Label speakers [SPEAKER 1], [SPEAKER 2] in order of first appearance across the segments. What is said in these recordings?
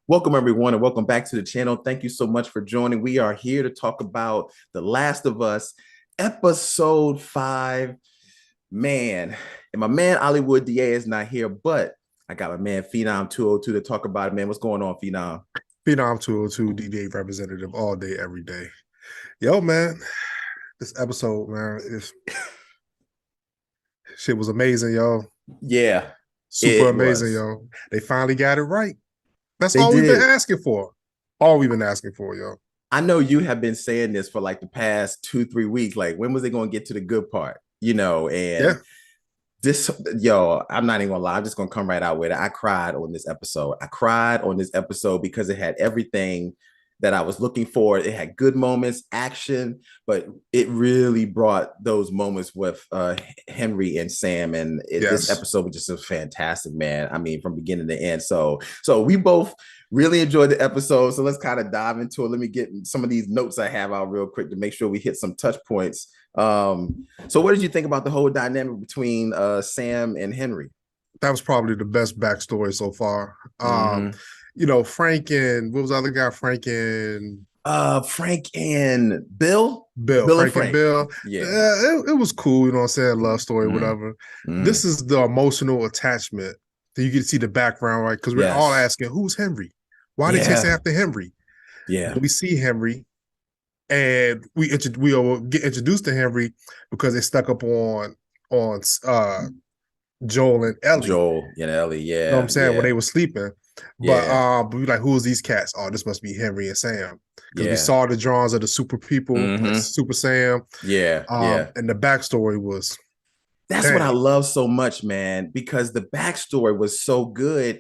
[SPEAKER 1] Welcome, everyone, and welcome back to the channel. Thank you so much for joining. We are here to talk about The Last of Us, episode 5. Man, and my man Hollywood DA is not here, but I got my man Phenom 202 to talk about it. Man, what's going on, Phenom?
[SPEAKER 2] Phenom 202 DDA representative all day, every day. Yo, man, this episode, man, shit was amazing, yo.
[SPEAKER 1] Yeah,
[SPEAKER 2] Super
[SPEAKER 1] it
[SPEAKER 2] amazing,
[SPEAKER 1] was.
[SPEAKER 2] yo. They finally got it right. That's
[SPEAKER 1] They
[SPEAKER 2] all we've been
[SPEAKER 1] did.
[SPEAKER 2] asking for. All we've been asking for, yo.
[SPEAKER 1] I know you have been saying this for like the past 2, 3 weeks. Like, when was they going to get to the good part?
[SPEAKER 2] Yeah,
[SPEAKER 1] And this, yo, I'm not even gonna lie. I'm just gonna come right out with it. I cried on this episode. I cried on this episode because it had everything that I was looking for. It had good moments, action, but it really brought those moments with Henry and Sam. And this
[SPEAKER 2] yes.
[SPEAKER 1] episode was just a fantastic, man. I mean, from beginning to end. So we both really enjoyed the episode. So let's kind of dive into it. Let me get some of these notes I have out real quick to make sure we hit some touch points. So what did you think about the whole dynamic between Sam and Henry?
[SPEAKER 2] That was probably the best backstory so far.
[SPEAKER 1] Mm-hmm.
[SPEAKER 2] Frank and what was the other guy? Frank and
[SPEAKER 1] Frank and Bill?
[SPEAKER 2] Bill.
[SPEAKER 1] Bill and
[SPEAKER 2] Frank and
[SPEAKER 1] Frank.
[SPEAKER 2] Bill.
[SPEAKER 1] Yeah.
[SPEAKER 2] It was cool, you know what I'm saying? Love story,
[SPEAKER 1] Mm-hmm.
[SPEAKER 2] whatever.
[SPEAKER 1] Mm-hmm.
[SPEAKER 2] This is the emotional attachment that you get to see the background, right? Because we're all
[SPEAKER 1] Yes.
[SPEAKER 2] asking, who's Henry? Why are they chasing
[SPEAKER 1] Yeah.
[SPEAKER 2] after Henry?
[SPEAKER 1] Yeah.
[SPEAKER 2] Then we see Henry and we will get introduced to Henry because they stuck up on Joel and Ellie.
[SPEAKER 1] Joel and Ellie.
[SPEAKER 2] You know what I'm
[SPEAKER 1] Yeah.
[SPEAKER 2] saying? When
[SPEAKER 1] Yeah.
[SPEAKER 2] they were sleeping.
[SPEAKER 1] Yeah.
[SPEAKER 2] But we like, who's these cats? Oh, this must be Henry and Sam. Because we
[SPEAKER 1] Yeah.
[SPEAKER 2] saw the drawings of the super people, like
[SPEAKER 1] Mm-hmm.
[SPEAKER 2] Super Sam.
[SPEAKER 1] Yeah. Yeah.
[SPEAKER 2] And the backstory was
[SPEAKER 1] That's what I
[SPEAKER 2] dang.
[SPEAKER 1] love so much, man, because the backstory was so good.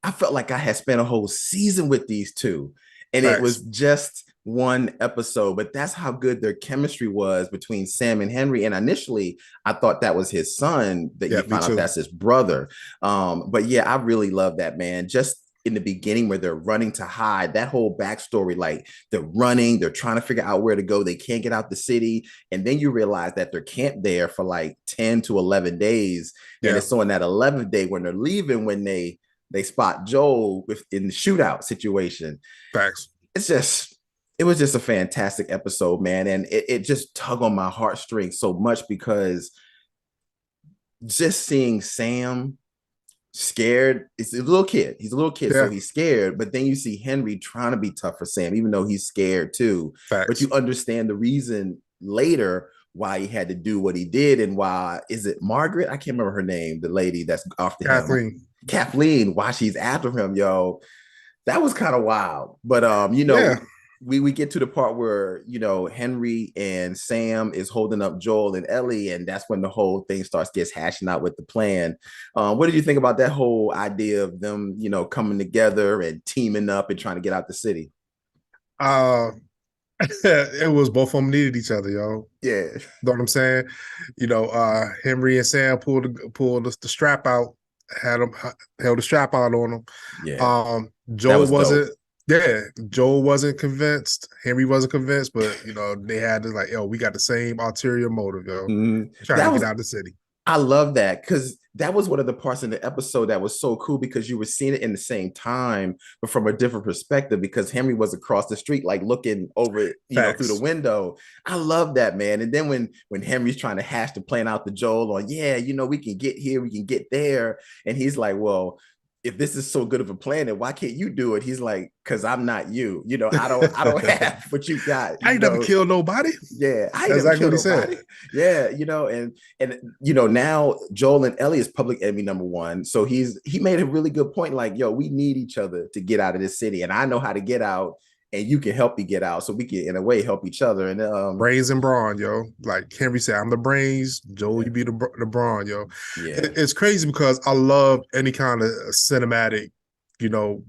[SPEAKER 1] I felt like I had spent a whole season with these two, and it was
[SPEAKER 2] Facts.
[SPEAKER 1] just one episode. But that's how good their chemistry was between Sam and Henry. And initially, I thought that was his son. That
[SPEAKER 2] Yeah,
[SPEAKER 1] you
[SPEAKER 2] me
[SPEAKER 1] find out
[SPEAKER 2] too.
[SPEAKER 1] that's his brother. But yeah, I really love that, man. Just in the beginning where they're running to hide, that whole backstory, like they're running, they're trying to figure out where to go, they can't get out the city, and then you realize that they're camped there for like 10 to 11 days, and
[SPEAKER 2] Yeah,
[SPEAKER 1] it's on that 11th day when they're leaving, when they spot Joel in the shootout situation.
[SPEAKER 2] facts.
[SPEAKER 1] It's just, it was just a fantastic episode, man, and it just tugged on my heartstrings so much because just seeing Sam scared. It's a little kid. He's a little kid, so
[SPEAKER 2] Yeah,
[SPEAKER 1] he's scared. But then you see Henry trying to be tough for Sam, even though he's scared too. But
[SPEAKER 2] facts.
[SPEAKER 1] you understand the reason later why he had to do what he did, and why is it Margaret? I can't remember her name, the lady that's after him.
[SPEAKER 2] Kathleen.
[SPEAKER 1] Kathleen, why she's after him, yo. That was kind of wild. But
[SPEAKER 2] Yeah.
[SPEAKER 1] we get to the part where Henry and Sam is holding up Joel and Ellie, and that's when the whole thing gets hashing out with the plan. What did you think about that whole idea of them, coming together and teaming up and trying to get out the city?
[SPEAKER 2] Uh it was both of them needed each other, yo.
[SPEAKER 1] Yeah,
[SPEAKER 2] Know what I'm saying? Henry and Sam pulled the strap out, had them held the strap out on them.
[SPEAKER 1] yeah, that
[SPEAKER 2] Joel
[SPEAKER 1] was
[SPEAKER 2] wasn't.
[SPEAKER 1] dope.
[SPEAKER 2] Yeah, Joel wasn't convinced. Henry wasn't convinced, but they had to like, yo, we got the same ulterior motive, yo,
[SPEAKER 1] Mhm.
[SPEAKER 2] trying to
[SPEAKER 1] That
[SPEAKER 2] get
[SPEAKER 1] was
[SPEAKER 2] out of the city.
[SPEAKER 1] I love that because that was one of the parts in the episode that was so cool because you were seeing it in the same time, but from a different perspective because Henry was across the street, like looking over, through the
[SPEAKER 2] Facts.
[SPEAKER 1] window. I love that, man. And then when Henry's trying to hash the plan out to Joel on, yeah, we can get here, we can get there. And he's like, well, if this is so good of a plan, then why can't you do it? He's like, because I'm not you. I don't have what you got,
[SPEAKER 2] I ain't never killed nobody.
[SPEAKER 1] yeah, I ain't
[SPEAKER 2] That's
[SPEAKER 1] never
[SPEAKER 2] exactly
[SPEAKER 1] killed
[SPEAKER 2] what he said.
[SPEAKER 1] nobody. Yeah, and now Joel and Ellie is public enemy number one. So he made a really good point. Like, yo, we need each other to get out of this city, and I know how to get out, and you can help me get out, so we can in a way help each other. And
[SPEAKER 2] Brains and brawn, yo. Like Henry said, I'm the brains. Joel,
[SPEAKER 1] yeah,
[SPEAKER 2] you be the brawn, yo.
[SPEAKER 1] yeah,
[SPEAKER 2] It's crazy because I love any kind of cinematic,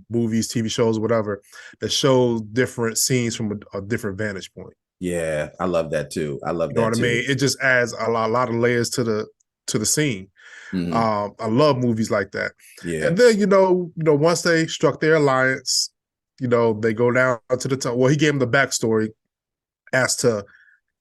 [SPEAKER 2] movies, TV shows, whatever, that shows different scenes from a different vantage point.
[SPEAKER 1] yeah. I love that too. I love
[SPEAKER 2] You know
[SPEAKER 1] that
[SPEAKER 2] what I
[SPEAKER 1] too.
[SPEAKER 2] mean? It just adds a lot of layers to the scene.
[SPEAKER 1] Hmm.
[SPEAKER 2] I love movies like that.
[SPEAKER 1] Yeah.
[SPEAKER 2] And then once they struck their alliance, they go down to the tunnel. Well, he gave him the backstory as to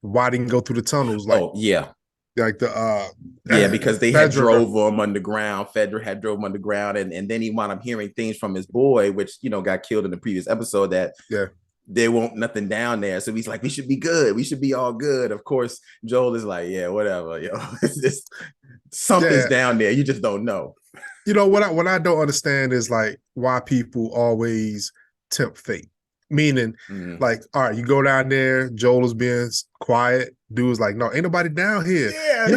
[SPEAKER 2] why they didn't go through the tunnels. Like
[SPEAKER 1] Oh yeah.
[SPEAKER 2] like the
[SPEAKER 1] Yeah, because they had
[SPEAKER 2] Fedra.
[SPEAKER 1] drove him underground. Fedra had drove him underground, and then he wound up hearing things from his boy, which got killed in the previous episode, that
[SPEAKER 2] Yeah,
[SPEAKER 1] there won't nothing down there. So he's like, we should be good. We should be all good. Of course, Joel is like, yeah, whatever. It's just something's
[SPEAKER 2] yeah.
[SPEAKER 1] down there. You just don't know.
[SPEAKER 2] What I don't understand is like why people always tempt fate. Meaning,
[SPEAKER 1] Mm.
[SPEAKER 2] like, all right, you go down there, Joel is being quiet. Dude's like, no, ain't nobody down here.
[SPEAKER 1] Yeah,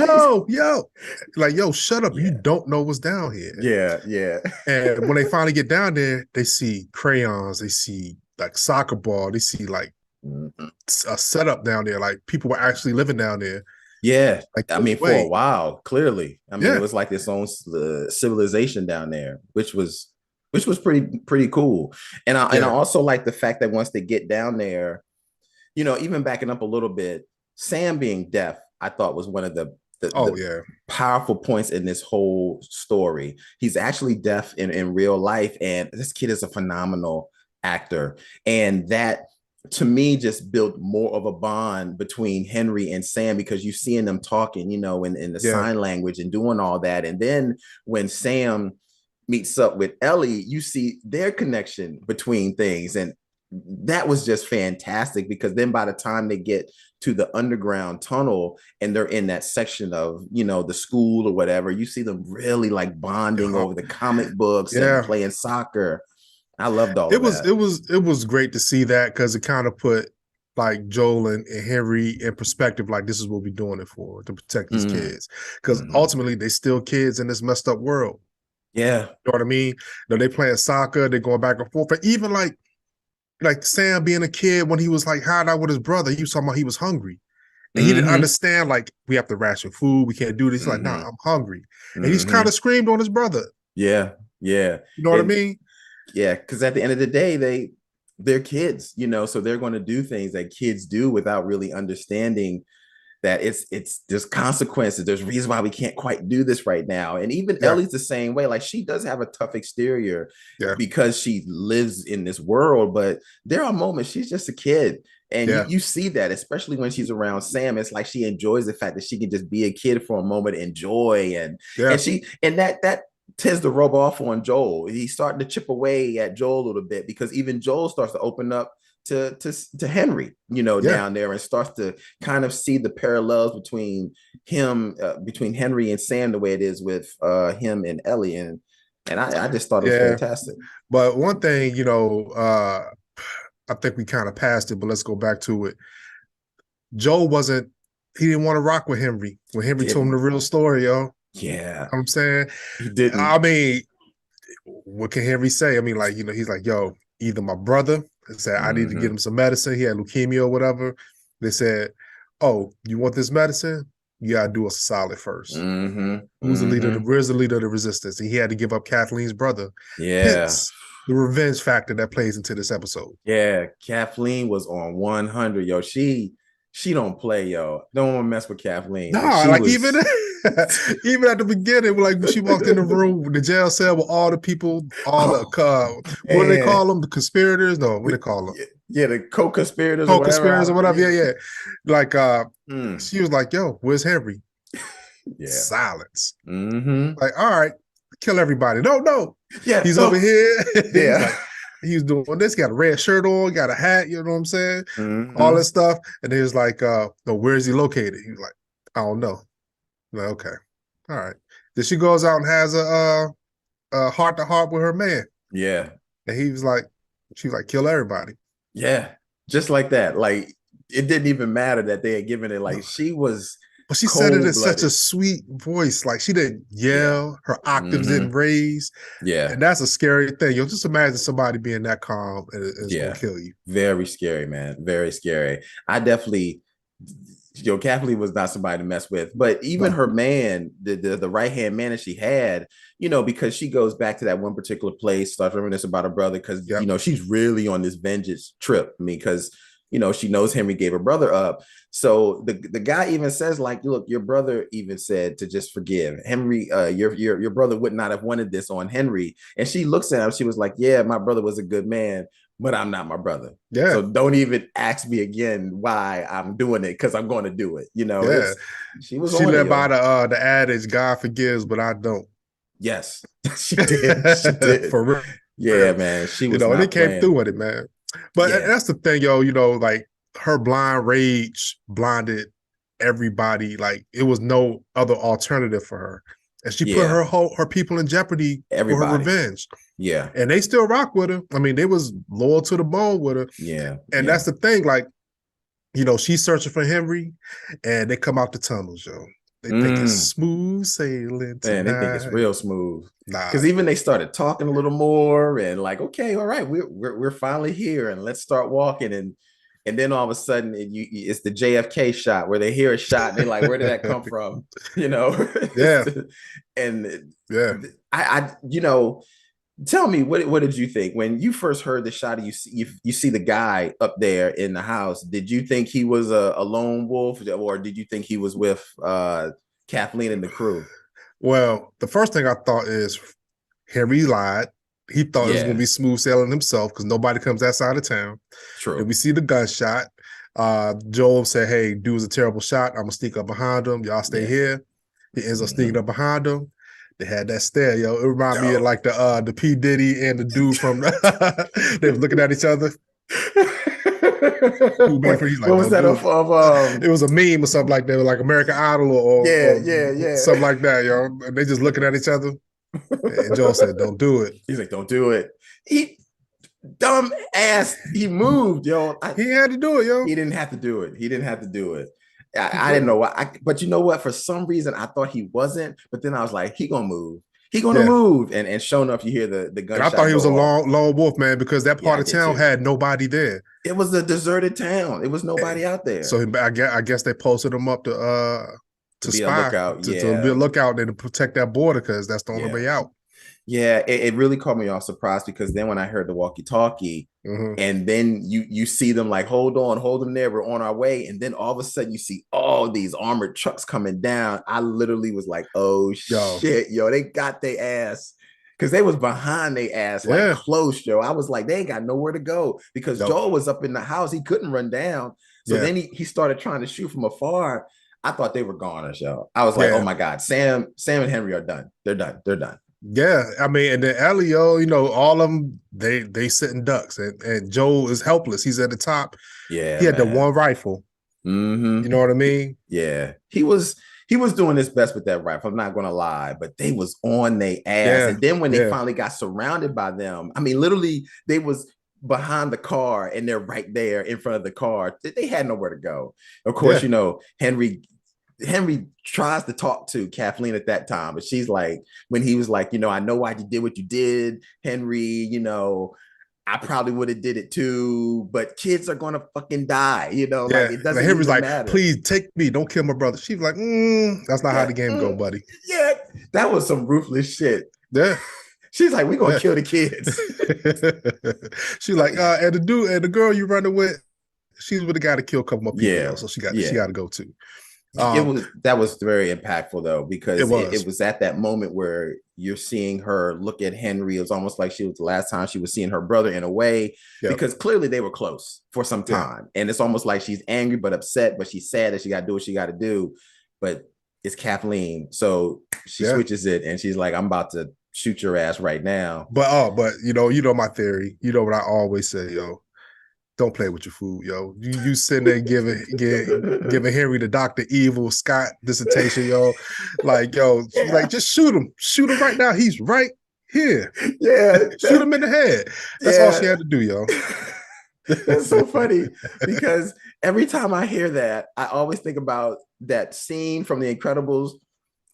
[SPEAKER 2] Yo, like, yo, shut up. You
[SPEAKER 1] yeah,
[SPEAKER 2] don't know what's down here.
[SPEAKER 1] yeah, yeah,
[SPEAKER 2] And when they finally get down there, they see crayons, they see like soccer ball, they see like
[SPEAKER 1] Mhm.
[SPEAKER 2] a setup down there. Like people were actually living down there.
[SPEAKER 1] Yeah.
[SPEAKER 2] Like,
[SPEAKER 1] I
[SPEAKER 2] no
[SPEAKER 1] mean, for a
[SPEAKER 2] way.
[SPEAKER 1] while, clearly, I mean, it
[SPEAKER 2] Yeah,
[SPEAKER 1] was like its own civilization down there, which was pretty cool. And I
[SPEAKER 2] yeah.
[SPEAKER 1] also like the fact that once they get down there, even backing up a little bit, Sam being deaf, I thought was one of
[SPEAKER 2] Oh
[SPEAKER 1] the
[SPEAKER 2] yeah.
[SPEAKER 1] powerful points in this whole story. He's actually deaf in real life, and this kid is a phenomenal actor. And that, to me, just built more of a bond between Henry and Sam, because you seeing them talking, in the
[SPEAKER 2] Yeah.
[SPEAKER 1] sign language and doing all that. And then when Sam meets up with Ellie, you see their connection between things. And that was just fantastic, because then by the time they get to the underground tunnel and they're in that section of the school or whatever, you see them really like bonding over the comic books and
[SPEAKER 2] Yeah.
[SPEAKER 1] playing soccer. I loved all
[SPEAKER 2] It
[SPEAKER 1] of
[SPEAKER 2] was
[SPEAKER 1] that.
[SPEAKER 2] it was it was great to see that because it kind of put like Joel and Henry in perspective, like this is what we're doing it for, to protect these
[SPEAKER 1] Mm.
[SPEAKER 2] kids. Because
[SPEAKER 1] Mm-hmm.
[SPEAKER 2] ultimately they still kids in this messed up world.
[SPEAKER 1] Yeah.
[SPEAKER 2] You know what I mean? They playing soccer, they're going back and forth. And even like Sam being a kid when he was like hiding out with his brother, he was talking about he was hungry. And he didn't
[SPEAKER 1] Mm-hmm.
[SPEAKER 2] understand, like, we have to ration food, we can't do this. He's like, nah,
[SPEAKER 1] Mm-hmm.
[SPEAKER 2] I'm hungry. And he's kind
[SPEAKER 1] Mm-hmm.
[SPEAKER 2] of screamed on his brother.
[SPEAKER 1] Yeah. Yeah.
[SPEAKER 2] You know what I
[SPEAKER 1] And
[SPEAKER 2] mean?
[SPEAKER 1] yeah, because at the end of the day, they're kids, so they're going to do things that kids do without really understanding that it's there's consequences. There's reasons why we can't quite do this right now. And even
[SPEAKER 2] Yeah,
[SPEAKER 1] Ellie's the same way. Like, she does have a tough exterior
[SPEAKER 2] yeah,
[SPEAKER 1] because she lives in this world, but there are moments she's just a kid. And you
[SPEAKER 2] yeah,
[SPEAKER 1] you see that, especially when she's around Sam. It's like she enjoys the fact that she can just be a kid for a moment, enjoy, and
[SPEAKER 2] yeah,
[SPEAKER 1] that tends to rub off on Joel. He's starting to chip away at Joel a little bit, because even Joel starts to open up to Henry,
[SPEAKER 2] yeah,
[SPEAKER 1] down there, and starts to kind of see the parallels between Henry and Sam, the way it is with him and Ellie, and I just thought it was
[SPEAKER 2] yeah.
[SPEAKER 1] fantastic.
[SPEAKER 2] But one thing, I think we kind of passed it, but let's go back to it. Joel wasn't, he didn't want to rock with Henry when Henry told him the
[SPEAKER 1] Didn't.
[SPEAKER 2] real story, yo. You know
[SPEAKER 1] Yeah,
[SPEAKER 2] what I'm saying?
[SPEAKER 1] he
[SPEAKER 2] I
[SPEAKER 1] didn't.
[SPEAKER 2] mean, what can Henry say? I mean, like, he's like, yo, either my brother said I need to get
[SPEAKER 1] Mm-hmm.
[SPEAKER 2] him some medicine. He had leukemia or whatever. They said, oh, you want this medicine? You gotta do us a solid first.
[SPEAKER 1] Mm-hmm.
[SPEAKER 2] Who's the leader?
[SPEAKER 1] Mm-hmm.
[SPEAKER 2] Where's the leader of the resistance? And he had to give up Kathleen's brother.
[SPEAKER 1] Yeah.
[SPEAKER 2] Hence the revenge factor that plays into this episode.
[SPEAKER 1] Yeah, Kathleen was on 100, yo. She don't play, yo. Don't want to mess with Kathleen. Like,
[SPEAKER 2] Nah,
[SPEAKER 1] she
[SPEAKER 2] like even
[SPEAKER 1] was.
[SPEAKER 2] even at the beginning, like when she walked in the room, the jail cell with all the people, all the
[SPEAKER 1] Oh
[SPEAKER 2] what do they
[SPEAKER 1] man,
[SPEAKER 2] call them? The conspirators? No, what do they call them?
[SPEAKER 1] yeah, the co-conspirators or whatever. I
[SPEAKER 2] Co-conspirators or
[SPEAKER 1] don't.
[SPEAKER 2] whatever.
[SPEAKER 1] Yeah.
[SPEAKER 2] Yeah, yeah. Like
[SPEAKER 1] Mm,
[SPEAKER 2] she was like, "Yo, where's Henry?"
[SPEAKER 1] yeah.
[SPEAKER 2] Silence.
[SPEAKER 1] Mm-hmm.
[SPEAKER 2] Like, all right, kill everybody. No, no,
[SPEAKER 1] Yeah.
[SPEAKER 2] he's over
[SPEAKER 1] Oh,
[SPEAKER 2] here. He's
[SPEAKER 1] yeah.
[SPEAKER 2] like, he's doing this. Got a red shirt on, got a hat. You know what I'm saying? All that
[SPEAKER 1] Mm-hmm.
[SPEAKER 2] stuff. And he was like, "No, where is he located?" He was like, "I don't know." I'm like, okay, all right. Then she goes out and has a heart to heart with her man,
[SPEAKER 1] Yeah.
[SPEAKER 2] and he was like, she was like, kill everybody.
[SPEAKER 1] Yeah. Just like that. Like, it didn't even matter that they had given it.
[SPEAKER 2] No.
[SPEAKER 1] Like, she was
[SPEAKER 2] But she said it in such a
[SPEAKER 1] cold-blooded.
[SPEAKER 2] sweet voice. Like she didn't
[SPEAKER 1] Yeah.
[SPEAKER 2] yell, her octaves didn't
[SPEAKER 1] Mm-hmm.
[SPEAKER 2] raise.
[SPEAKER 1] Yeah.
[SPEAKER 2] And that's a scary thing. You'll just imagine somebody being that calm and it's gonna
[SPEAKER 1] Yeah.
[SPEAKER 2] kill you.
[SPEAKER 1] Very scary, man. Very scary. I definitely, Kathleen was not somebody to mess with. But even
[SPEAKER 2] No.
[SPEAKER 1] her man, the right hand man that she had, because she goes back to that one particular place, starts reminiscing about her brother, because
[SPEAKER 2] Yep.
[SPEAKER 1] she's really on this vengeance trip. I mean, because she knows Henry gave her brother up. So the guy even says, like, look, your brother even said to just forgive Henry. Your brother would not have wanted this on Henry. And she looks at him. She was like, yeah, my brother was a good man, but I'm not my brother.
[SPEAKER 2] Yeah,
[SPEAKER 1] So don't even ask me again why I'm doing it, because I'm going to do it.
[SPEAKER 2] yeah.
[SPEAKER 1] She was
[SPEAKER 2] She
[SPEAKER 1] on it,
[SPEAKER 2] led by
[SPEAKER 1] yo.
[SPEAKER 2] the adage, God forgives, but I don't.
[SPEAKER 1] Yes, she did. She did.
[SPEAKER 2] For real.
[SPEAKER 1] Yeah, man. She was
[SPEAKER 2] And it
[SPEAKER 1] not
[SPEAKER 2] came
[SPEAKER 1] playing.
[SPEAKER 2] through with it, man. But
[SPEAKER 1] Yeah,
[SPEAKER 2] that's the thing, yo, like her blind rage blinded everybody. Like it was no other alternative for her. And she put
[SPEAKER 1] yeah.
[SPEAKER 2] her people in jeopardy for her
[SPEAKER 1] Everybody.
[SPEAKER 2] revenge.
[SPEAKER 1] Yeah,
[SPEAKER 2] And they still rock with her. I mean, they was loyal to the bone with her.
[SPEAKER 1] yeah,
[SPEAKER 2] And
[SPEAKER 1] yeah.
[SPEAKER 2] that's the thing, like, she's searching for Henry and they come out the tunnels, yo. They think it's
[SPEAKER 1] Mm.
[SPEAKER 2] smooth sailing
[SPEAKER 1] Man, they think it's
[SPEAKER 2] tonight.
[SPEAKER 1] real smooth.
[SPEAKER 2] Nah.
[SPEAKER 1] Because even they started talking a little more and like, okay, all right, we're finally here and let's start walking. And then all of a sudden it's the JFK shot where they hear a shot and they're like, where did that come from?
[SPEAKER 2] Yeah.
[SPEAKER 1] And
[SPEAKER 2] Yeah.
[SPEAKER 1] tell me, what did you think when you first heard the shot? You see the guy up there in the house. Did you think he was a lone wolf, or did you think he was with Kathleen and the crew?
[SPEAKER 2] Well, the first thing I thought is Henry lied. He thought it was going to
[SPEAKER 1] Yeah,
[SPEAKER 2] be smooth sailing himself because nobody comes that side of town. Then
[SPEAKER 1] true.
[SPEAKER 2] we see the gunshot. Joel said, hey, dude was a terrible shot. I'm going to sneak up behind him. Y'all stay
[SPEAKER 1] Yeah.
[SPEAKER 2] here. He ends up sneaking
[SPEAKER 1] Mm-hmm.
[SPEAKER 2] up behind him. They had that stare, yo. It reminded me of
[SPEAKER 1] Yo.
[SPEAKER 2] like the P. Diddy and the dude from they was looking at each other. Who made for? He's like,
[SPEAKER 1] What was
[SPEAKER 2] don't
[SPEAKER 1] that
[SPEAKER 2] do it.
[SPEAKER 1] of
[SPEAKER 2] It was a meme or something like that, like American Idol
[SPEAKER 1] yeah,
[SPEAKER 2] or
[SPEAKER 1] yeah, yeah.
[SPEAKER 2] something like that, yo. And they just looking at each other. And Joel said, don't do it.
[SPEAKER 1] He's like, don't do it. He dumb ass. He moved, yo.
[SPEAKER 2] He had to do it, yo.
[SPEAKER 1] He didn't have to do it. He didn't have to do it.
[SPEAKER 2] He
[SPEAKER 1] I didn't know
[SPEAKER 2] couldn't.
[SPEAKER 1] why. But you know what? For some reason, I thought he wasn't. But then I was like, he gonna move. He gonna
[SPEAKER 2] Yeah.
[SPEAKER 1] move. And sure enough, you hear the
[SPEAKER 2] And I thought
[SPEAKER 1] gunshot
[SPEAKER 2] he was
[SPEAKER 1] go
[SPEAKER 2] a
[SPEAKER 1] off.
[SPEAKER 2] lone wolf, man, because that
[SPEAKER 1] Yeah,
[SPEAKER 2] part
[SPEAKER 1] I
[SPEAKER 2] of
[SPEAKER 1] did
[SPEAKER 2] town
[SPEAKER 1] too.
[SPEAKER 2] had nobody there.
[SPEAKER 1] It was a deserted town. It was nobody out there
[SPEAKER 2] So I guess they posted him up
[SPEAKER 1] to
[SPEAKER 2] to
[SPEAKER 1] be a
[SPEAKER 2] spy,
[SPEAKER 1] lookout.
[SPEAKER 2] to be a
[SPEAKER 1] Yeah,
[SPEAKER 2] lookout and to protect that border because that's the only
[SPEAKER 1] yeah.
[SPEAKER 2] way out.
[SPEAKER 1] Yeah, it really caught me off surprise because then when I heard the walkie-talkie,
[SPEAKER 2] Mm-hmm.
[SPEAKER 1] and then you see them like, hold on, hold them there, we're on our way, and then all of a sudden you see all these armored trucks coming down. I literally was like, oh
[SPEAKER 2] Yo,
[SPEAKER 1] shit, yo, they got their ass because they was behind their ass like
[SPEAKER 2] yeah,
[SPEAKER 1] close, yo. I was like, they ain't got nowhere to go because
[SPEAKER 2] yo,
[SPEAKER 1] Joel was up in the house, he couldn't run down. So
[SPEAKER 2] yeah,
[SPEAKER 1] then he started trying to shoot from afar. I thought they were goners, yo. I was like, oh
[SPEAKER 2] yeah.
[SPEAKER 1] my god, Sam and Henry are done. They're done. They're done.
[SPEAKER 2] Yeah, I mean, and then Elio, all of them, they sitting ducks, and Joe is helpless. He's at the top.
[SPEAKER 1] Yeah,
[SPEAKER 2] He had the
[SPEAKER 1] man.
[SPEAKER 2] one rifle. You
[SPEAKER 1] Mm-hmm.
[SPEAKER 2] know what I mean?
[SPEAKER 1] Yeah, he was doing his best with that rifle. I'm not gonna lie, but they was on their ass.
[SPEAKER 2] Yeah,
[SPEAKER 1] And then when they
[SPEAKER 2] yeah,
[SPEAKER 1] finally got surrounded by them, I mean, literally, they was behind the car and they're right there in front of the car. They had nowhere to go. Of course,
[SPEAKER 2] yeah,
[SPEAKER 1] Henry tries to talk to Kathleen at that time, but she's like, when he was like, I know why you did what you did, Henry. I probably would have did it too, but kids are gonna fucking die. Like
[SPEAKER 2] yeah.
[SPEAKER 1] it
[SPEAKER 2] Like
[SPEAKER 1] doesn't
[SPEAKER 2] Henry's
[SPEAKER 1] even
[SPEAKER 2] like,
[SPEAKER 1] matter.
[SPEAKER 2] please take me, don't kill my brother. She's like, that's not how
[SPEAKER 1] Yeah,
[SPEAKER 2] the game go, buddy.
[SPEAKER 1] yeah, that was some ruthless shit.
[SPEAKER 2] Yeah,
[SPEAKER 1] She's like, we're gonna
[SPEAKER 2] yeah.
[SPEAKER 1] kill the kids.
[SPEAKER 2] She's like, and the dude and the girl you running with, she's with the guy to kill a couple more people, yo.
[SPEAKER 1] Yeah,
[SPEAKER 2] So she
[SPEAKER 1] yeah.
[SPEAKER 2] got to go too.
[SPEAKER 1] That was very impactful though,
[SPEAKER 2] It
[SPEAKER 1] because it
[SPEAKER 2] was,
[SPEAKER 1] was at that moment where you're seeing her look at Henry. It was almost like she was the last time she was seeing her brother in a way,
[SPEAKER 2] yep,
[SPEAKER 1] because clearly they were close for some
[SPEAKER 2] yeah,
[SPEAKER 1] time. And it's almost like she's angry but upset, but she's sad that she gotta do what she gotta do. But it's Kathleen. So she
[SPEAKER 2] yeah.
[SPEAKER 1] switches it and she's like, I'm about to shoot your ass right now.
[SPEAKER 2] But you know my theory. You know what I always say, yo. Don't play with your food, yo. You sitting there giving Henry the Dr. Evil Scott dissertation, yo. Like, yo, she's like, just shoot him right now. He's right here.
[SPEAKER 1] Yeah,
[SPEAKER 2] Shoot him in the head. That's all
[SPEAKER 1] yeah.
[SPEAKER 2] she had to do, yo.
[SPEAKER 1] That's so funny because every time I hear that, I always think about that scene from The Incredibles,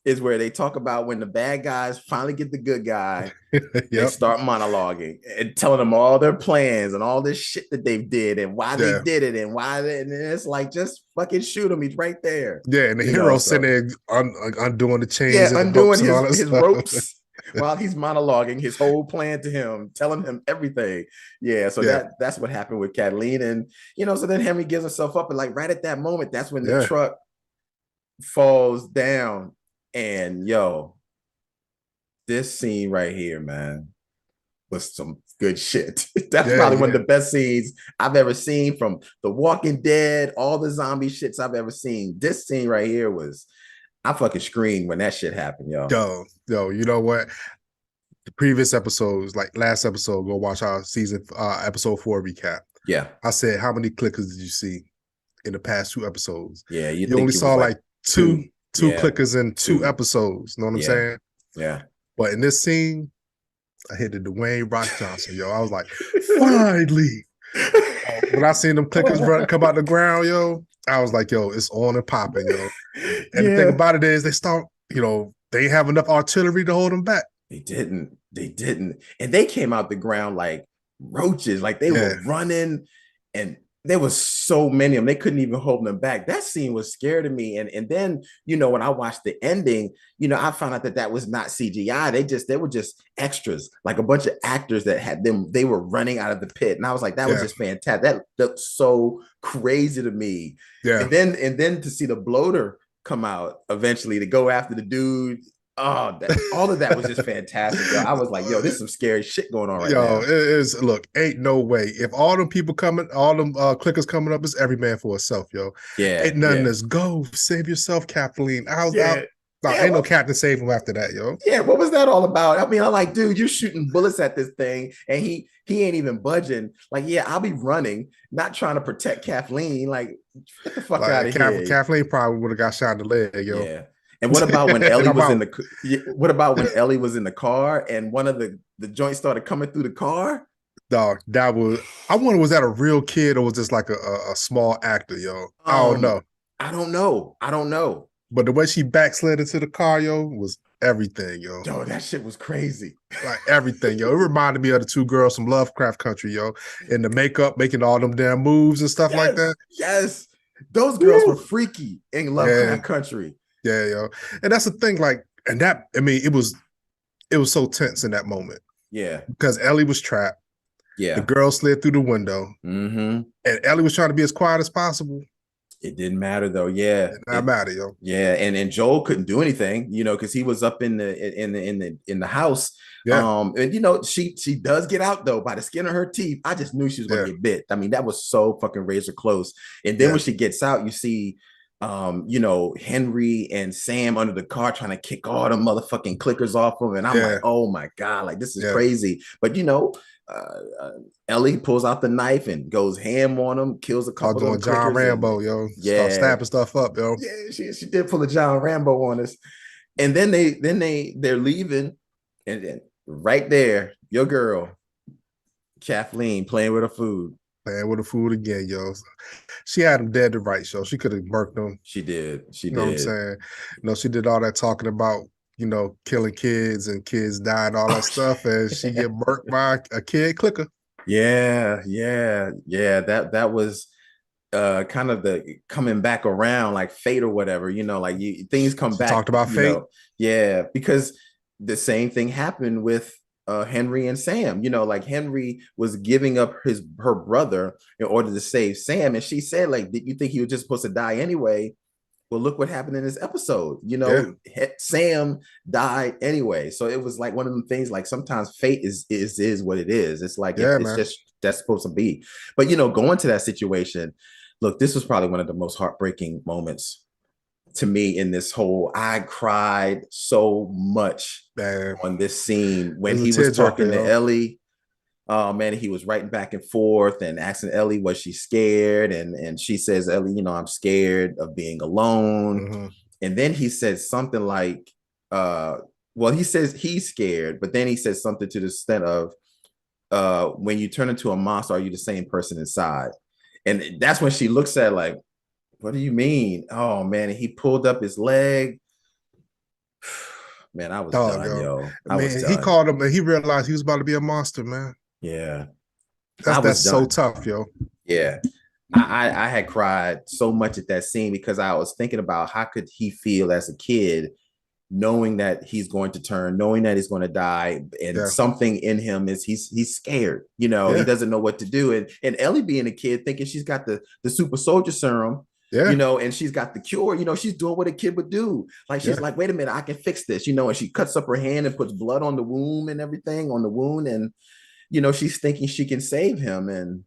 [SPEAKER 1] is where they talk about when the bad guys finally get the good guy, they
[SPEAKER 2] Yep.
[SPEAKER 1] start monologuing and telling them all their plans and all this shit that they did and why they
[SPEAKER 2] Yeah.
[SPEAKER 1] did it and and it's like, just fucking shoot him. He's right there.
[SPEAKER 2] Yeah, and the hero
[SPEAKER 1] So
[SPEAKER 2] sitting there undoing the chains
[SPEAKER 1] yeah,
[SPEAKER 2] and the
[SPEAKER 1] undoing
[SPEAKER 2] ropes and all that
[SPEAKER 1] his
[SPEAKER 2] stuff.
[SPEAKER 1] ropes. while he's monologuing his whole plan to him, telling him everything. Yeah, so
[SPEAKER 2] Yeah,
[SPEAKER 1] that's what happened with Kathleen. And so then Henry gives himself up, and like right at that moment, that's when the
[SPEAKER 2] yeah,
[SPEAKER 1] truck falls down. And this scene right here, man, was some good shit. That's
[SPEAKER 2] yeah,
[SPEAKER 1] probably one of
[SPEAKER 2] yeah.
[SPEAKER 1] the best scenes I've ever seen from The Walking Dead, all the zombie shits I've ever seen. This scene right here was, I fucking screamed when that shit happened, yo.
[SPEAKER 2] Yo, you know what? The previous episodes, like last episode, go watch our season episode 4 recap.
[SPEAKER 1] Yeah.
[SPEAKER 2] I said, how many clickers did you see in the past 2 episodes?
[SPEAKER 1] Yeah, you
[SPEAKER 2] You only
[SPEAKER 1] think it
[SPEAKER 2] saw
[SPEAKER 1] was like
[SPEAKER 2] like
[SPEAKER 1] two.
[SPEAKER 2] two
[SPEAKER 1] Yeah,
[SPEAKER 2] clickers in
[SPEAKER 1] 2.
[SPEAKER 2] two episodes. Know what I'm
[SPEAKER 1] Yeah.
[SPEAKER 2] saying?
[SPEAKER 1] Yeah.
[SPEAKER 2] But in this scene, I hit the Dwayne Rock Johnson, yo. I was like, finally. When I seen them clickers come out the ground, yo, I was like, yo, it's on and popping, yo. And the thing
[SPEAKER 1] Yeah.
[SPEAKER 2] about it is they start, they have enough artillery to hold them back.
[SPEAKER 1] They didn't. They didn't. And they came out the ground like roaches. Like they
[SPEAKER 2] Yeah.
[SPEAKER 1] were running, and there was so many of them. They couldn't even hold them back. That scene was scary to me. And then, when I watched the ending, I found out that was not CGI. They were just extras, like a bunch of actors that had them. They were running out of the pit. And I was like, that was
[SPEAKER 2] Yeah.
[SPEAKER 1] just fantastic. That looked so crazy to me.
[SPEAKER 2] Yeah.
[SPEAKER 1] And then to see the bloater come out eventually to go after the dude. Oh, all of that was just fantastic, yo. I was like, yo, this is some scary shit going on right
[SPEAKER 2] Yo,
[SPEAKER 1] now.
[SPEAKER 2] it is. Look, ain't no way. If all them people coming, all them clickers coming up, it's every man for himself, yo.
[SPEAKER 1] Yeah,
[SPEAKER 2] Ain't nothing
[SPEAKER 1] yeah,
[SPEAKER 2] that's go save yourself, Kathleen. I was
[SPEAKER 1] yeah,
[SPEAKER 2] out. No,
[SPEAKER 1] yeah.
[SPEAKER 2] ain't no captain save him after that, yo.
[SPEAKER 1] Yeah, what was that all about? I mean, I'm like, dude, you're shooting bullets at this thing, and he ain't even budging. Like, yeah, I'll be running, not trying to protect Kathleen. Like, get the fuck out
[SPEAKER 2] Like
[SPEAKER 1] of here.
[SPEAKER 2] Kathleen probably would have got shot in the leg, yo.
[SPEAKER 1] Yeah. And what about when
[SPEAKER 2] And
[SPEAKER 1] Ellie
[SPEAKER 2] I'm
[SPEAKER 1] was in
[SPEAKER 2] out.
[SPEAKER 1] the? What about when Ellie was in the car and one of the joints started coming through the car?
[SPEAKER 2] Dog, that was. I wonder, was that a real kid or was this like a small actor, yo? I don't
[SPEAKER 1] Um,
[SPEAKER 2] know.
[SPEAKER 1] I don't know. I don't know.
[SPEAKER 2] But the way she backslid into the car, yo, was everything, yo.
[SPEAKER 1] Yo, that shit was crazy.
[SPEAKER 2] Like everything, yo. It reminded me of the 2 girls from Lovecraft Country, yo. In the makeup, making all them damn moves and stuff like
[SPEAKER 1] Yes,
[SPEAKER 2] that.
[SPEAKER 1] yes. Those girls were
[SPEAKER 2] Woo!
[SPEAKER 1] freaky in
[SPEAKER 2] Yeah,
[SPEAKER 1] Lovecraft Country.
[SPEAKER 2] yeah, yo. And that's the thing, like, and that, I mean, it was so tense in that moment
[SPEAKER 1] Yeah,
[SPEAKER 2] because Ellie was trapped. The
[SPEAKER 1] yeah.
[SPEAKER 2] girl slid through the window,
[SPEAKER 1] Mm-hmm.
[SPEAKER 2] and Ellie was trying to be as quiet as possible.
[SPEAKER 1] It didn't matter though. Yeah,
[SPEAKER 2] It did not matter, yo.
[SPEAKER 1] yeah. And Joel couldn't do anything, because he was up in the house.
[SPEAKER 2] Yeah,
[SPEAKER 1] And she does get out though by the skin of her teeth. I just knew she was gonna
[SPEAKER 2] yeah,
[SPEAKER 1] get bit. I mean, that was so fucking razor close. And then
[SPEAKER 2] yeah.
[SPEAKER 1] when she gets out, you see Henry and Sam under the car trying to kick all the motherfucking clickers off of him. And I'm like,
[SPEAKER 2] Yeah,
[SPEAKER 1] oh my God, like this is
[SPEAKER 2] yeah.
[SPEAKER 1] crazy. But Ellie pulls out the knife and goes ham on him, kills a
[SPEAKER 2] Start
[SPEAKER 1] couple of
[SPEAKER 2] doing
[SPEAKER 1] the
[SPEAKER 2] John
[SPEAKER 1] clickers, and
[SPEAKER 2] Rambo, yo. Start
[SPEAKER 1] yeah,
[SPEAKER 2] snapping stuff up, yo.
[SPEAKER 1] yeah, she did pull a John Rambo on us. And then they're leaving, and then right there, your girl, Kathleen, playing with her food.
[SPEAKER 2] Playing with the food again, yo. She had him dead to rights, yo. She could have murked him.
[SPEAKER 1] She did. She
[SPEAKER 2] You know what I'm
[SPEAKER 1] did.
[SPEAKER 2] saying? She did all that talking about, killing kids and kids dying, all that stuff, and she get murked by a kid clicker.
[SPEAKER 1] Yeah, yeah, yeah. That was kind of the coming back around, like fate or whatever, like things come
[SPEAKER 2] She
[SPEAKER 1] back,
[SPEAKER 2] talked about fate.
[SPEAKER 1] Yeah, because the same thing happened with Henry and Sam. Like Henry was giving up her brother in order to save Sam, and she said, like, did you think he was just supposed to die anyway? Well, look what happened in this episode.
[SPEAKER 2] Yeah,
[SPEAKER 1] Sam died anyway. So it was like one of them things, like sometimes fate is what it is. It's like
[SPEAKER 2] yeah,
[SPEAKER 1] it's
[SPEAKER 2] man.
[SPEAKER 1] just that's supposed to be. But going to that situation, look, this was probably one of the most heartbreaking moments to me in this whole. I cried so much
[SPEAKER 2] Man,
[SPEAKER 1] on this scene
[SPEAKER 2] it
[SPEAKER 1] when
[SPEAKER 2] was a
[SPEAKER 1] he was
[SPEAKER 2] tearjerker,
[SPEAKER 1] talking to
[SPEAKER 2] yo.
[SPEAKER 1] Ellie. Oh man, he was writing back and forth and asking Ellie, was she scared? And she says, Ellie, I'm scared of being alone.
[SPEAKER 2] Mm-hmm.
[SPEAKER 1] And then he says something like, well, he says he's scared, but then he says something to the extent of, when you turn into a monster, are you the same person inside? And that's when she looks at like, what do you mean? Oh man, and he pulled up his leg. Man, I was
[SPEAKER 2] Dog,
[SPEAKER 1] done,
[SPEAKER 2] yo.
[SPEAKER 1] yo.
[SPEAKER 2] I
[SPEAKER 1] I was
[SPEAKER 2] mean, he
[SPEAKER 1] done.
[SPEAKER 2] called him and he realized he was about to be a monster, man.
[SPEAKER 1] Yeah, I
[SPEAKER 2] That's
[SPEAKER 1] was
[SPEAKER 2] so
[SPEAKER 1] done.
[SPEAKER 2] tough, yo.
[SPEAKER 1] Yeah. I had cried so much at that scene because I was thinking about how could he feel as a kid knowing that he's going to turn, knowing that he's going to die, and
[SPEAKER 2] Yeah.
[SPEAKER 1] something in him is he's scared. You know, he
[SPEAKER 2] Yeah.
[SPEAKER 1] doesn't know what to do. And Ellie being a kid, thinking she's got the super soldier serum, you
[SPEAKER 2] Yeah.
[SPEAKER 1] know, and she's got the cure. You know, she's doing what a kid would do. Like she's
[SPEAKER 2] Yeah.
[SPEAKER 1] like, wait a minute, I can fix this. You know, and she cuts up her hand and puts blood on the wound and everything on the wound, and you know, she's thinking she can save him, and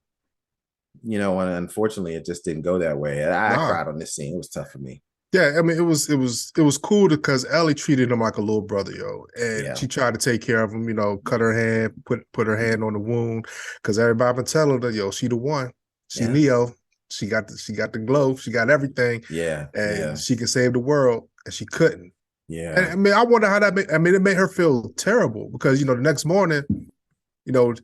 [SPEAKER 1] you know, and unfortunately, it just didn't go that way. I
[SPEAKER 2] Nah.
[SPEAKER 1] cried on this scene. It was tough for me.
[SPEAKER 2] Yeah, I mean, it was cool because Ellie treated him like a little brother, yo, and
[SPEAKER 1] Yeah.
[SPEAKER 2] she tried to take care of him. You know, cut her hand, put her hand on the wound, because everybody been telling her, yo, she the one, she
[SPEAKER 1] Yeah.
[SPEAKER 2] Neo, she got the glow, she got everything,
[SPEAKER 1] Yeah.
[SPEAKER 2] and
[SPEAKER 1] Yeah.
[SPEAKER 2] she can save the world, and she couldn't. And
[SPEAKER 1] Yeah.
[SPEAKER 2] I mean, I wonder how that. I mean, it made her feel terrible because the next morning,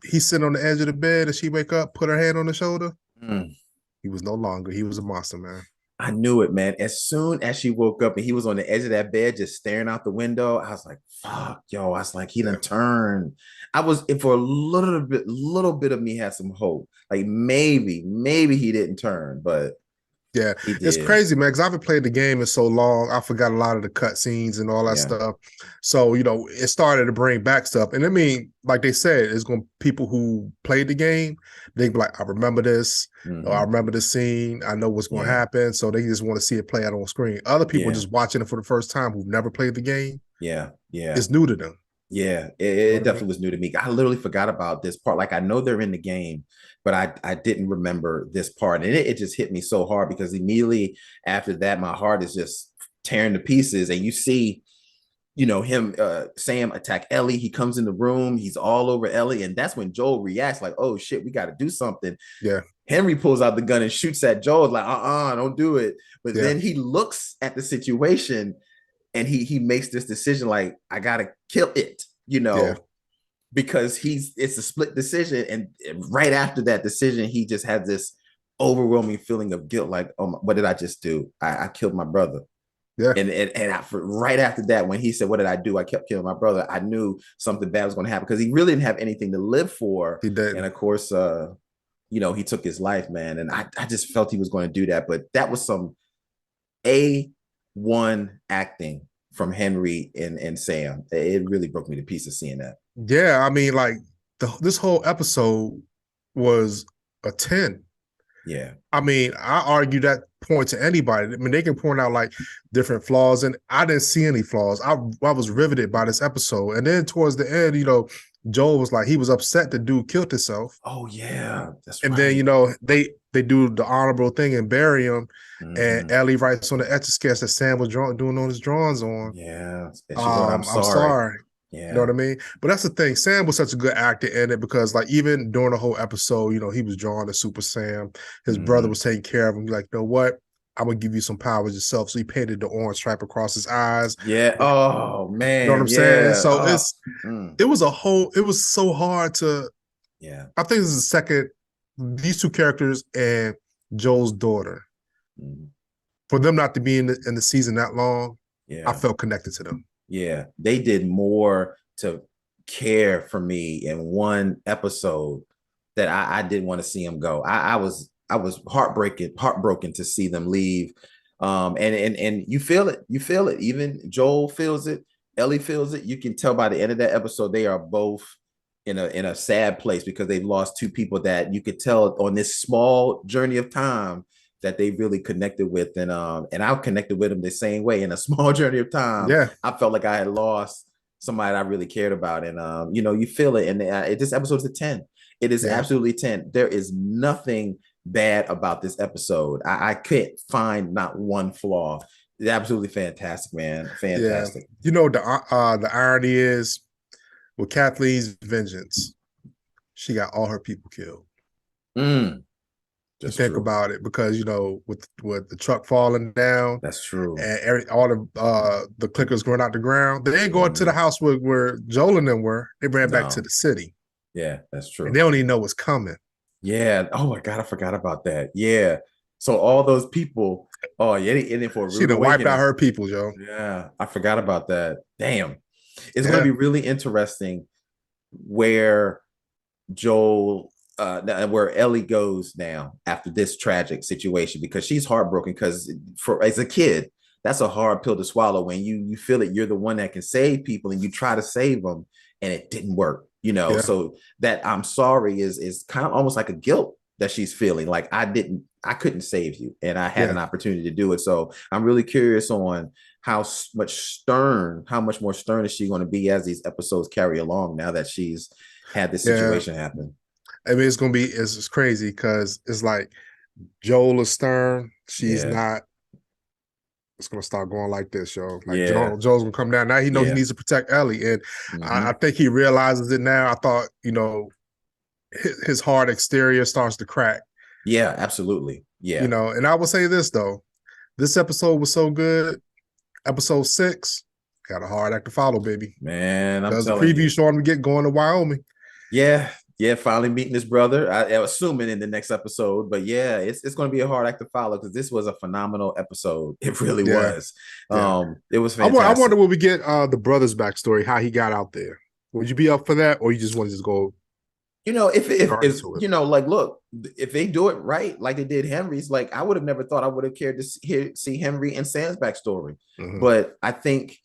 [SPEAKER 2] he's sitting on the edge of the bed, and she wake up, put her hand on the shoulder.
[SPEAKER 1] Mm.
[SPEAKER 2] He was no longer. He was a monster, man.
[SPEAKER 1] I knew it, man. As soon as she woke up and he was on the edge of that bed, just staring out the window, I was like, fuck, yo. I was like, he
[SPEAKER 2] Yeah.
[SPEAKER 1] done turned. I was, for a little bit of me had some hope. Like maybe he didn't turn, but
[SPEAKER 2] Yeah,
[SPEAKER 1] he
[SPEAKER 2] it's
[SPEAKER 1] did.
[SPEAKER 2] crazy, man. Because I haven't played the game in so long, I forgot a lot of the cut scenes and all that
[SPEAKER 1] Yeah.
[SPEAKER 2] stuff. So it started to bring back stuff. And I mean, like they said, it's going people who played the game. They be like, I remember this, or I
[SPEAKER 1] Mm-hmm.
[SPEAKER 2] remember this scene. I know what's going to
[SPEAKER 1] Yeah.
[SPEAKER 2] happen. So they just want to see it play out on screen. Other people
[SPEAKER 1] Yeah.
[SPEAKER 2] just watching it for the first time who've never played the game.
[SPEAKER 1] Yeah. Yeah.
[SPEAKER 2] It's new to them.
[SPEAKER 1] Yeah,
[SPEAKER 2] You know
[SPEAKER 1] it
[SPEAKER 2] what I mean?
[SPEAKER 1] definitely was new to me. I literally forgot about this part. Like I know they're in the game, but I didn't remember this part, and it just hit me so hard because immediately after that, my heart is just tearing to pieces. And you see, you know, him, Sam attack Ellie. He comes in the room, he's all over Ellie, and that's when Joel reacts like, "Oh shit, we got to do something."
[SPEAKER 2] Yeah,
[SPEAKER 1] Henry pulls out the gun and shoots at Joel, like, don't do it. But
[SPEAKER 2] yeah,
[SPEAKER 1] then he looks at the situation and he makes this decision like I gotta kill it, you
[SPEAKER 2] yeah,
[SPEAKER 1] know, because it's a split decision, and right after that decision he just had this overwhelming feeling of guilt, like, oh, what did I just do? I killed my brother.
[SPEAKER 2] yeah.
[SPEAKER 1] And right after that, when he said, what did I do? I kept killing my brother. I knew something bad was going to happen because he really didn't have anything to live for.
[SPEAKER 2] He
[SPEAKER 1] And
[SPEAKER 2] didn't.
[SPEAKER 1] of course, you know, he took his life, man. And I just felt he was going to do that. But that was some A1 acting from Henry and Sam. It really broke me to pieces seeing that.
[SPEAKER 2] Yeah, I mean, like this whole episode was a 10.
[SPEAKER 1] Yeah.
[SPEAKER 2] I mean, I argue that point to anybody. I mean, they can point out like different flaws, and I didn't see any flaws. I was riveted by this episode, and then towards the end, Joel was like he was upset the dude killed himself,
[SPEAKER 1] Oh yeah, that's
[SPEAKER 2] and then
[SPEAKER 1] right.
[SPEAKER 2] they do the honorable thing and bury him, and
[SPEAKER 1] Mm-hmm.
[SPEAKER 2] Ellie writes on the etch a sketch that Sam was doing on his drawings on.
[SPEAKER 1] Yeah. And she wrote, I'm
[SPEAKER 2] I'm
[SPEAKER 1] sorry.
[SPEAKER 2] sorry. You know
[SPEAKER 1] Yeah.
[SPEAKER 2] what I mean? But that's the thing. Sam was such a good actor in it because, like, even during the whole episode, he was drawing to Super Sam. His brother
[SPEAKER 1] Mm-hmm.
[SPEAKER 2] was taking care of him. Like, you know what? I'm gonna give you some powers yourself. So he painted the orange stripe across his eyes.
[SPEAKER 1] Yeah.
[SPEAKER 2] You
[SPEAKER 1] Oh
[SPEAKER 2] know what
[SPEAKER 1] man.
[SPEAKER 2] I'm saying?
[SPEAKER 1] Yeah.
[SPEAKER 2] So
[SPEAKER 1] Oh. Mm.
[SPEAKER 2] it was so hard to.
[SPEAKER 1] Yeah.
[SPEAKER 2] I think this is the second. These two characters and Joel's daughter,
[SPEAKER 1] Mm.
[SPEAKER 2] for them not to be in the season that long, I
[SPEAKER 1] Yeah.
[SPEAKER 2] felt connected to them.
[SPEAKER 1] Yeah. They did more to care for me in one episode that I didn't want to see them go. I was heartbroken to see them leave. And you feel it. You feel it. Even Joel feels it. Ellie feels it. You can tell by the end of that episode, they are both in a sad place because they've lost two people that you could tell on this small journey of time that they really connected with. And I connected with them the same way in a small journey of time.
[SPEAKER 2] Yeah,
[SPEAKER 1] I felt like I had lost somebody I really cared about. And you know, you feel it. And this episode's a 10. It is
[SPEAKER 2] yeah.
[SPEAKER 1] absolutely 10. There is nothing bad about this episode. I can't find not one flaw. It's absolutely fantastic, man.
[SPEAKER 2] Yeah.
[SPEAKER 1] Fantastic.
[SPEAKER 2] The irony is with Kathleen's vengeance, she got all her people killed.
[SPEAKER 1] Mm,
[SPEAKER 2] You
[SPEAKER 1] that's
[SPEAKER 2] think
[SPEAKER 1] true.
[SPEAKER 2] about it because with the truck falling down
[SPEAKER 1] That's true.
[SPEAKER 2] and all the clickers going out the ground, they ain't going to the
[SPEAKER 1] Mm,
[SPEAKER 2] house where Joel and them were. They ran back to
[SPEAKER 1] no.
[SPEAKER 2] the city,
[SPEAKER 1] Yeah, that's
[SPEAKER 2] and they
[SPEAKER 1] true.
[SPEAKER 2] don't even know what's coming.
[SPEAKER 1] Yeah. Oh my God, I forgot about that. Yeah. So all those people, oh yeah, they in it for a
[SPEAKER 2] She
[SPEAKER 1] rude
[SPEAKER 2] done wiped out
[SPEAKER 1] awakening.
[SPEAKER 2] her people, Joe.
[SPEAKER 1] Yeah, I forgot about that. Damn. It's going to
[SPEAKER 2] Yeah,
[SPEAKER 1] be really interesting where Joel, where Ellie goes now after this tragic situation because she's heartbroken because for as a kid, that's a hard pill to swallow when you feel that you're the one that can save people and you try to save them and it didn't work, you know.
[SPEAKER 2] Yeah.
[SPEAKER 1] So that I'm sorry is kind of almost like a guilt that she's feeling, like I couldn't save you and I had
[SPEAKER 2] Yeah.
[SPEAKER 1] an opportunity to do it. So I'm really curious on how much more stern is she going to be as these episodes carry along now that she's had this
[SPEAKER 2] Yeah.
[SPEAKER 1] situation happen.
[SPEAKER 2] I mean, it's crazy because it's like Joel is stern. She's
[SPEAKER 1] Yeah.
[SPEAKER 2] not. It's gonna start going like this, yo. Like
[SPEAKER 1] Yeah.
[SPEAKER 2] Joel's gonna come down. Now he know he
[SPEAKER 1] Yeah.
[SPEAKER 2] needs to protect Ellie. And I
[SPEAKER 1] Mm-hmm.
[SPEAKER 2] think he realizes it now. I thought, his hard exterior starts to crack.
[SPEAKER 1] Yeah, absolutely. Yeah.
[SPEAKER 2] And I will say this though. This episode was so good. Episode 6 got a hard act to follow, baby.
[SPEAKER 1] Man, I'm
[SPEAKER 2] Because the
[SPEAKER 1] telling
[SPEAKER 2] preview
[SPEAKER 1] you.
[SPEAKER 2] showing him get going to Wyoming.
[SPEAKER 1] Yeah. Yeah, finally meeting his brother. I'm assuming in the next episode, but yeah, it's going to be a hard act to follow because this was a phenomenal episode. It really
[SPEAKER 2] Yeah,
[SPEAKER 1] was.
[SPEAKER 2] yeah.
[SPEAKER 1] It was
[SPEAKER 2] I
[SPEAKER 1] fantastic.
[SPEAKER 2] wonder when we get the brother's backstory, how he got out there. Would you be up for that, or you just want to just go
[SPEAKER 1] You know, if
[SPEAKER 2] start
[SPEAKER 1] is
[SPEAKER 2] into it?
[SPEAKER 1] you know, like, look, if they do it right, like they did Henry's, like I would have never thought I would have cared to see Henry and Sam's backstory.
[SPEAKER 2] Mm-hmm.
[SPEAKER 1] But I think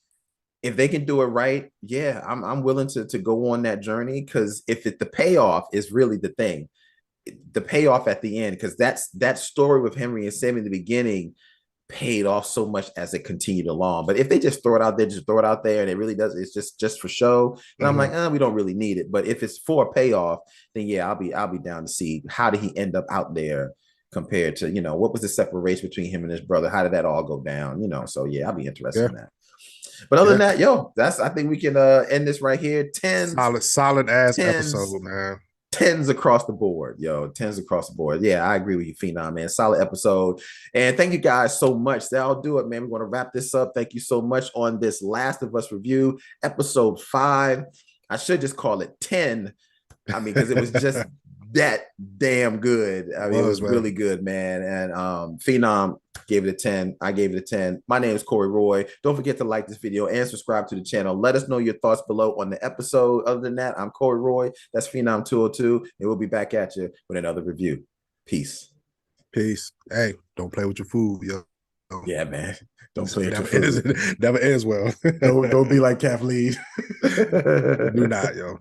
[SPEAKER 1] if they can do it right, yeah, I'm willing to go on that journey because the payoff is really the thing, the payoff at the end, because that story with Henry and Sam in the beginning paid off so much as it continued along. But if they just throw it out there, just throw it out there, and it really does, it's just for show. And I'm like,
[SPEAKER 2] Mm-hmm.
[SPEAKER 1] we don't really need it. But if it's for a payoff, then yeah, I'll be down to see how did he end up out there compared to what was the separation between him and his brother? How did that all go down? So yeah, I'll be interested
[SPEAKER 2] Yeah,
[SPEAKER 1] in that. But other than
[SPEAKER 2] yeah.
[SPEAKER 1] that, I think we can end this right here.
[SPEAKER 2] Solid ass
[SPEAKER 1] Tens,
[SPEAKER 2] episode, man.
[SPEAKER 1] tens across the board, yo. Tens across the board. Yeah, I agree with you, Phenom, man. Solid episode. And thank you guys so much. That'll do it, man. We're going to wrap this up. Thank you so much on this Last of Us review, episode 5. I should just call it 10. I mean, because it was just that damn good. I mean, it was
[SPEAKER 2] Man.
[SPEAKER 1] really good, man. And Phenom gave it a 10. I gave it a 10. My name is Corey Roy. Don't forget to like this video and subscribe to the channel. Let us know your thoughts below on the episode. Other than that, I'm Corey Roy. That's Phenom 202. And we'll be back at you with another review. Peace.
[SPEAKER 2] Peace. Hey, don't play with your food, yo.
[SPEAKER 1] Yeah, man. Don't play with your
[SPEAKER 2] Never ends,
[SPEAKER 1] food.
[SPEAKER 2] never ends well.
[SPEAKER 1] Don't be like Kathleen.
[SPEAKER 2] Do not, yo.